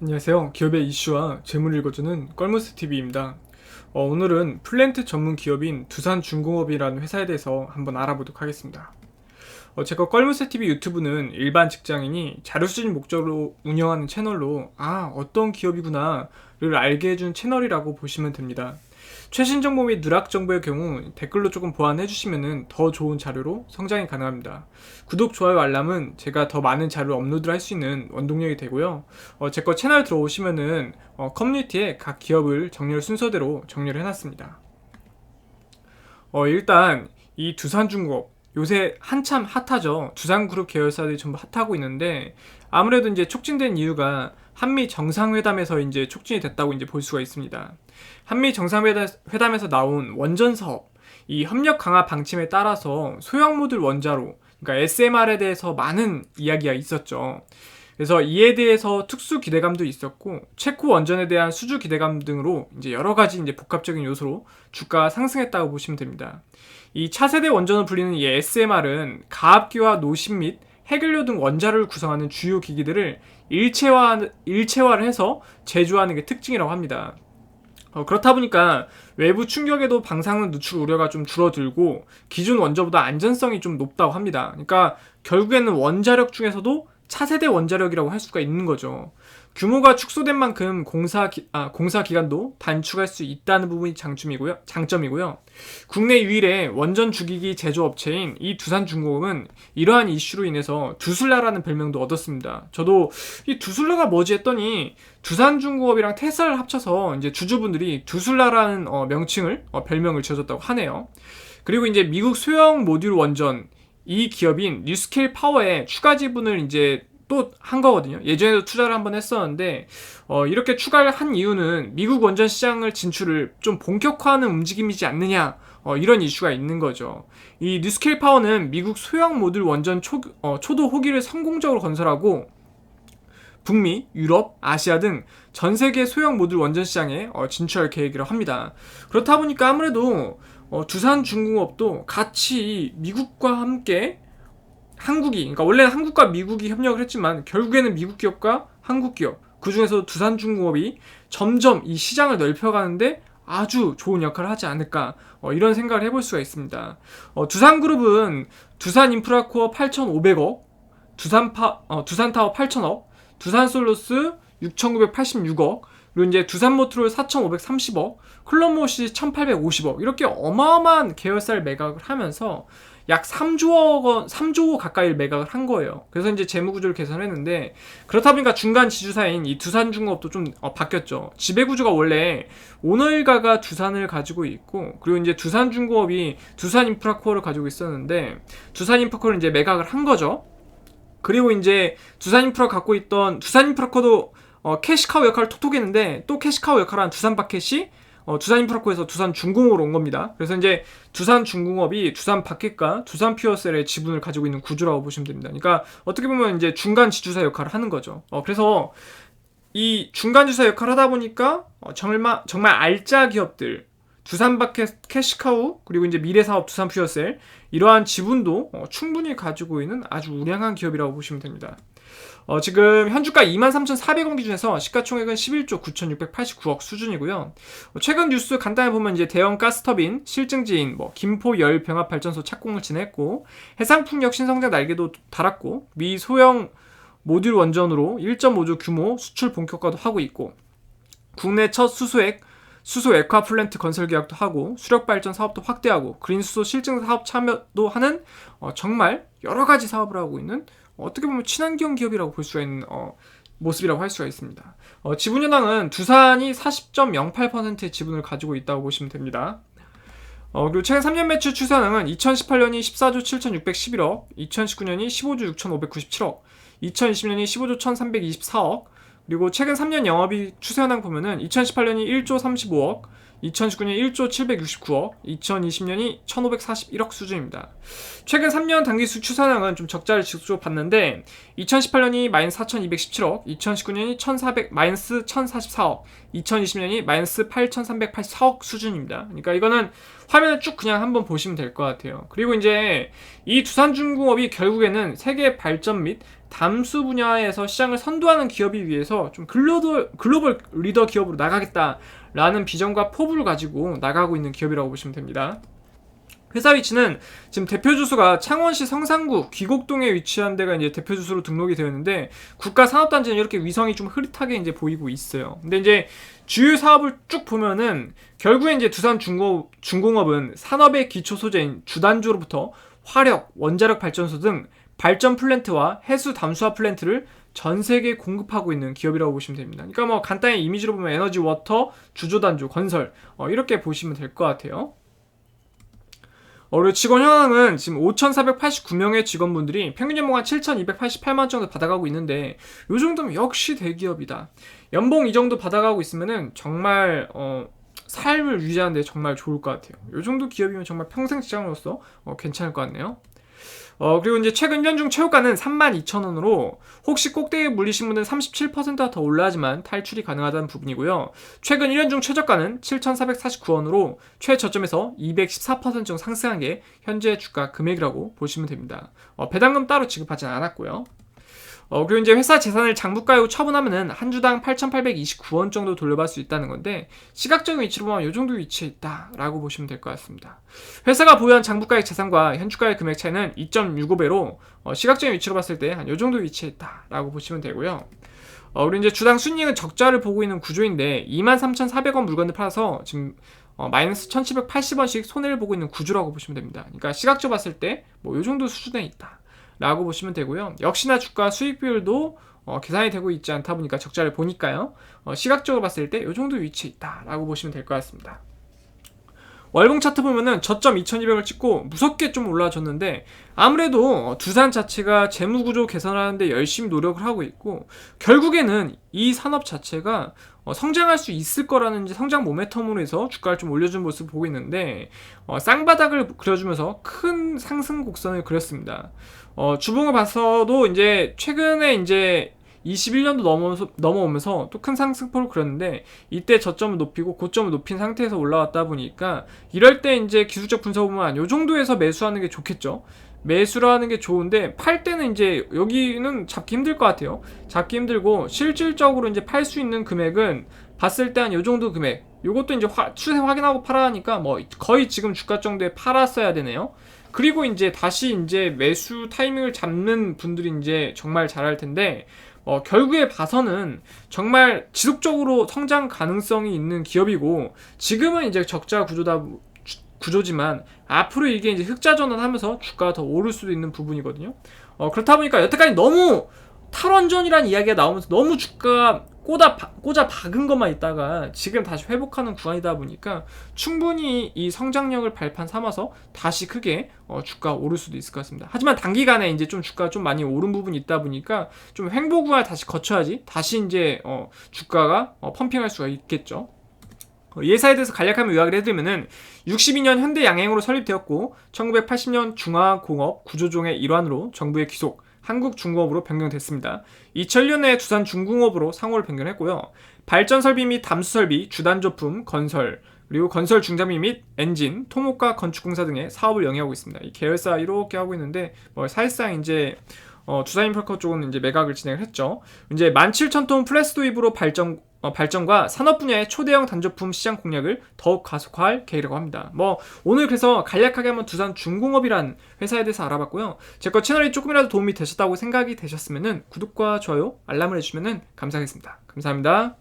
안녕하세요. 기업의 이슈와 재무를 읽어주는 껄무스TV입니다. 오늘은 플랜트 전문 기업인 두산중공업이라는 회사에 대해서 한번 알아보도록 하겠습니다. 제가 껄무스TV 유튜브는 일반 직장인이 자료수집 목적으로 운영하는 채널로 어떤 기업이구나를 알게 해준 채널이라고 보시면 됩니다. 최신 정보 및 누락 정보의 경우 댓글로 조금 보완해 주시면 더 좋은 자료로 성장이 가능합니다. 구독, 좋아요, 알람은 제가 더 많은 자료를 업로드를 할 수 있는 원동력이 되고요. 제 거 채널 들어오시면은 커뮤니티에 각 기업을 정렬 순서대로 정렬을 해놨습니다. 일단 이 두산중공업 요새 한참 핫하죠. 두산그룹 계열사들이 전부 핫하고 있는데 아무래도 이제 촉진된 이유가 한미 정상회담에서 이제 촉진이 됐다고 이제 볼 수가 있습니다. 한미 정상회담에서 나온 원전 사업, 이 협력 강화 방침에 따라서 소형 모듈 원자로, 그러니까 SMR에 대해서 많은 이야기가 있었죠. 그래서 이에 대해서 특수 기대감도 있었고 체코 원전에 대한 수주 기대감 등으로 이제 여러 가지 이제 복합적인 요소로 주가가 상승했다고 보시면 됩니다. 이 차세대 원전으로 불리는 이 SMR은 가압기와 노심 및 해결료 등 원자로를 구성하는 주요 기기들을 일체화를 해서 제조하는 게 특징이라고 합니다. 그렇다 보니까 외부 충격에도 방사능 누출 우려가 좀 줄어들고 기존 원자보다 안전성이 좀 높다고 합니다. 그러니까 결국에는 원자력 중에서도 차세대 원자력이라고 할 수가 있는 거죠. 규모가 축소된 만큼 공사 기간도 단축할 수 있다는 부분이 장점이고요. 국내 유일의 원전 주기기 제조업체인 이 두산중공업은 이러한 이슈로 인해서 두슬라라는 별명도 얻었습니다. 저도 이 두슬라가 뭐지 했더니 두산중공업이랑 테슬라를 합쳐서 이제 주주분들이 두슬라라는 별명을 지어줬다고 하네요. 그리고 이제 미국 소형 모듈 원전 이 기업인 뉴스케일 파워에 추가 지분을 이제 또 한 거거든요. 예전에도 투자를 한번 했었는데 이렇게 추가를 한 이유는 미국 원전 시장을 진출을 좀 본격화하는 움직임이지 않느냐 이런 이슈가 있는 거죠. 이 뉴스케일 파워는 미국 소형 모듈 원전 초도 호기를 성공적으로 건설하고 북미, 유럽, 아시아 등 전 세계 소형 모듈 원전 시장에 진출할 계획이라고 합니다. 그렇다 보니까 아무래도 두산중공업도 같이 미국과 함께 그러니까 원래는 한국과 미국이 협력을 했지만 결국에는 미국 기업과 한국 기업, 그 중에서 두산중공업이 점점 이 시장을 넓혀가는데 아주 좋은 역할을 하지 않을까 이런 생각을 해볼 수가 있습니다. 두산그룹은 두산인프라코어 8,500억, 두산타워 8,000억, 두산솔루스 6,986억, 그리고 이제 두산모트롤 4,530억, 클럽모시 1,850억 이렇게 어마어마한 계열사를 매각을 하면서 약 3조 가까이 매각을 한 거예요. 그래서 이제 재무구조를 개선했는데 그렇다 보니까 중간 지주사인 이 두산중공업도 좀 바뀌었죠. 지배구조가 원래 오너일가가 두산을 가지고 있고 그리고 이제 두산중공업이 두산인프라코어를 가지고 있었는데 두산인프라코어를 이제 매각을 한 거죠. 그리고 이제 두산인프라 갖고 있던 두산인프라코도 캐시카우 역할을 톡톡 했는데 또 캐시카우 역할을 한 두산바켓이 두산인프라코에서 두산중공업으로 온 겁니다. 그래서 이제 두산중공업이 두산바켓과 두산퓨어셀의 지분을 가지고 있는 구조라고 보시면 됩니다. 그러니까 어떻게 보면 이제 중간 지주사 역할을 하는 거죠. 그래서 이 중간 지주사 역할을 하다 보니까 정말 알짜 기업들 두산바켓, 캐시카우 그리고 이제 미래사업 두산퓨어셀 이러한 지분도 충분히 가지고 있는 아주 우량한 기업이라고 보시면 됩니다. 지금 현주가 23,400원 기준에서 시가총액은 11조 9,689억 수준이고요. 최근 뉴스 간단히 보면 이제 대형 가스터빈, 실증지인, 김포 열병합발전소 착공을 진행했고 해상풍력 신성장 날개도 달았고 미 소형 모듈 원전으로 1.5조 규모 수출 본격화도 하고 있고 국내 첫 수소 액화 플랜트 건설 계약도 하고 수력 발전 사업도 확대하고 그린 수소 실증 사업 참여도 하는 정말 여러 가지 사업을 하고 있는 어떻게 보면 친환경 기업이라고 볼 수가 있는 모습이라고 할 수가 있습니다. 지분 현황은 두산이 40.08%의 지분을 가지고 있다고 보시면 됩니다. 그리고 최근 3년 매출 추산은 2018년이 14조 7,611억, 2019년이 15조 6,597억, 2020년이 15조 1,324억, 그리고 최근 3년 영업이익 추세 현황 보면은 2018년이 1조 35억, 2019년이 1조 769억, 2020년이 1541억 수준입니다. 최근 3년 당기수 추산량은 좀 적자를 지속적으로 봤는데 2018년이 마이너스 4217억, 2019년이 마이너스 1044억, 2020년이 마이너스 8384억 수준입니다. 그러니까 이거는 화면을 쭉 그냥 한번 보시면 될 것 같아요. 그리고 이제 이 두산중공업이 결국에는 세계 발전 및 담수 분야에서 시장을 선도하는 기업이 위해서 좀 글로벌 리더 기업으로 나가겠다라는 비전과 포부를 가지고 나가고 있는 기업이라고 보시면 됩니다. 회사 위치는 지금 대표 주소가 창원시 성산구 귀곡동에 위치한 데가 이제 대표 주소로 등록이 되어 있는데, 국가 산업단지는 이렇게 위성이 좀 흐릿하게 이제 보이고 있어요. 근데 이제 주요 사업을 쭉 보면은 결국에 이제 두산중공업은 산업의 기초 소재인 주단조로부터 화력, 원자력 발전소 등 발전 플랜트와 해수 담수화 플랜트를 전 세계에 공급하고 있는 기업이라고 보시면 됩니다. 그러니까 뭐 간단히 이미지로 보면 에너지, 워터, 주조단조, 건설 이렇게 보시면 될 것 같아요. 그리고 직원 현황은 지금 5,489명의 직원분들이 평균 연봉 한 7,288만 정도 받아가고 있는데, 요 정도면 역시 대기업이다. 연봉 이 정도 받아가고 있으면은 정말 삶을 유지하는 데 정말 좋을 것 같아요. 요 정도 기업이면 정말 평생 직장으로서 괜찮을 것 같네요. 그리고 이제 최근 1년 중 최고가는 32,000원으로 혹시 꼭대기에 물리신 분은 37%가 더 올라야지만 탈출이 가능하다는 부분이고요. 최근 1년 중 최저가는 7,449원으로 최저점에서 214% 정도 상승한 게 현재 주가 금액이라고 보시면 됩니다. 배당금 따로 지급하지는 않았고요. 그리고 이제 회사 재산을 장부가에 처분하면은 한 주당 8,829원 정도 돌려받을 수 있다는 건데, 시각적인 위치로 보면 이 정도 위치에 있다라고 보시면 될 것 같습니다. 회사가 보유한 장부가액 재산과 현주가의 금액 차이는 2.65배로 시각적인 위치로 봤을 때 한 이 정도 위치에 있다라고 보시면 되고요. 그리고 이제 주당 순이익은 적자를 보고 있는 구조인데 23,400원 물건을 팔아서 지금 마이너스 1,780원씩 손해를 보고 있는 구조라고 보시면 됩니다. 그러니까 시각적으로 봤을 때 뭐 이 정도 수준에 있다 라고 보시면 되고요. 역시나 주가 수익 비율도 계산이 되고 있지 않다 보니까 적자를 보니까요. 시각적으로 봤을 때 이 정도 위치에 있다 라고 보시면 될 것 같습니다. 월봉 차트 보면은 저점 2200을 찍고 무섭게 좀 올라와줬는데, 아무래도 두산 자체가 재무구조 개선하는데 열심히 노력을 하고 있고, 결국에는 이 산업 자체가 성장할 수 있을 거라는 이제 성장 모멘텀으로 해서 주가를 좀 올려준 모습을 보고 있는데, 쌍바닥을 그려주면서 큰 상승 곡선을 그렸습니다. 주봉을 봐서도 이제 최근에 이제 21년도 넘어오면서 또 큰 상승폭을 그렸는데, 이때 저점을 높이고 고점을 높인 상태에서 올라왔다 보니까 이럴 때 이제 기술적 분석을 보면 요 정도에서 매수하는 게 좋겠죠. 매수를 하는 게 좋은데, 팔 때는 이제 여기는 잡기 힘들 것 같아요. 잡기 힘들고 실질적으로 이제 팔 수 있는 금액은 봤을 때 한 요 정도 금액, 요것도 이제 추세 확인하고 팔아야 하니까 뭐 거의 지금 주가 정도에 팔았어야 되네요. 그리고 이제 다시 이제 매수 타이밍을 잡는 분들이 이제 정말 잘할 텐데, 결국에 봐서는 정말 지속적으로 성장 가능성이 있는 기업이고, 지금은 이제 적자 구조지만 앞으로 이게 이제 흑자 전환하면서 주가가 더 오를 수도 있는 부분이거든요. 그렇다 보니까 여태까지 너무 탈원전이라는 이야기가 나오면서 너무 주가가 꽂아 박은 것만 있다가 지금 다시 회복하는 구간이다 보니까 충분히 이 성장력을 발판 삼아서 다시 크게 주가가 오를 수도 있을 것 같습니다. 하지만 단기간에 이제 좀 주가가 좀 많이 오른 부분이 있다 보니까 좀 횡보 구간을 다시 거쳐야지 다시 이제 주가가 펌핑할 수가 있겠죠. 이 회사에 대해서 간략하게 요약을 해드리면은 62년 현대 양행으로 설립되었고 1980년 중화공업 구조종의 일환으로 정부의 귀속 한국중공업으로 변경됐습니다. 2001년에 두산중공업으로 상호를 변경했고요. 발전설비 및 담수설비, 주단조품, 건설, 그리고 건설 중장비 및 엔진, 토목과 건축공사 등의 사업을 영위하고 있습니다. 이 계열사 이렇게 하고 있는데 사실상 이제 두산인프라코 쪽은 이제 매각을 진행을 했죠. 이제 17,000톤 플래스도 입으로 발전과 산업 분야의 초대형 단조품 시장 공략을 더욱 가속화할 계획이라고 합니다. 오늘 그래서 간략하게 한번 두산중공업이란 회사에 대해서 알아봤고요. 제 거 채널이 조금이라도 도움이 되셨다고 생각이 되셨으면은 구독과 좋아요, 알람을 해주시면은 감사하겠습니다. 감사합니다.